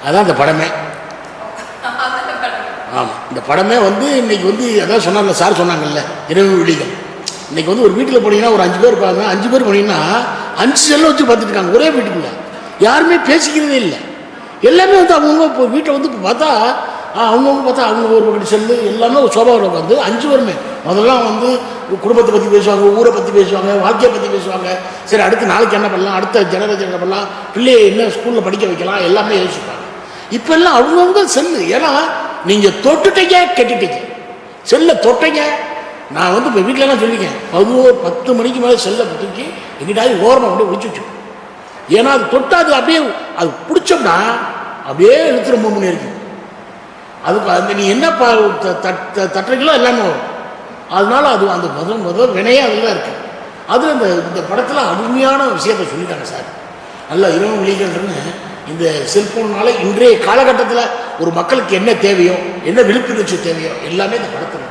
அதான் இந்த படமே. ஆமாம், இந்த படமே வந்து இன்னைக்கு வந்து அதான் சொன்னார்ல சார், சொன்னாங்கல்ல இரவு விழிகள். இன்னைக்கு வந்து ஒரு வீட்டில் போனீங்கன்னா ஒரு 5 பேர் இருப்பாங்க. 5 பேர் போனீங்கன்னா 5 செல்லை வச்சு பார்த்துட்டு இருக்காங்க ஒரே வீட்டுக்குள்ள. யாருமே பேசிக்கிறதே இல்லை. எல்லாமே வந்து அவங்கவுங்க இப்போ வீட்டில் வந்து இப்போ பார்த்தா அவங்கவுங்க பார்த்தா அவங்க ஒரு பக்கத்து செல்லு எல்லாமே ஒரு சோபாவில் வந்து 5 பேருமே முதல்லாம் வந்து குடும்பத்தை பற்றி பேசுவாங்க, ஊரை பற்றி பேசுவாங்க, வாழ்க்கையை பற்றி பேசுவாங்க. சரி அடுத்து நாளைக்கு என்ன பண்ணலாம், அடுத்த ஜெனரேஷன் என்ன பண்ணலாம், பிள்ளையை என்ன ஸ்கூலில் படிக்க வைக்கலாம், எல்லாமே யோசிப்பாங்க. இப்போ எல்லாம் அவங்கவுங்க செல்லு. ஏன்னா நீங்கள் தொட்டுட்டீங்க கெட்டுட்டீங்க, செல்லை தொட்டீங்க. நான் வந்து இப்போ வீட்டிலலாம் சொல்லியிருக்கேன், 10 மணிக்கு மேலே செல்லை தூக்கி எங்கிட்டாவது ஓரமாக அப்படியே ஒழிச்சு வச்சுக்கணும். ஏன்னா அது தொட்டாது அப்படியே அது பிடிச்சோம்னா அப்படியே இழுத்து ரொம்ப முன்னே இருக்கும். அதுக்கு அந்த நீ என்ன தட்டுறீங்களோ எல்லாமே வரும். அதனால அது அந்த முதல் வினையே அதில் தான் இருக்குது. அதில் இந்த படத்தில் அருமையான விஷயத்தை சொல்லிட்டாங்க சார். நல்லா இரவு விழிகள்னு இந்த செல்ஃபோன்னால இன்றைய காலகட்டத்தில் ஒரு மக்களுக்கு என்ன தேவையோ, என்ன விழிப்புணர்ச்சி தேவையோ எல்லாமே இந்த படத்தில்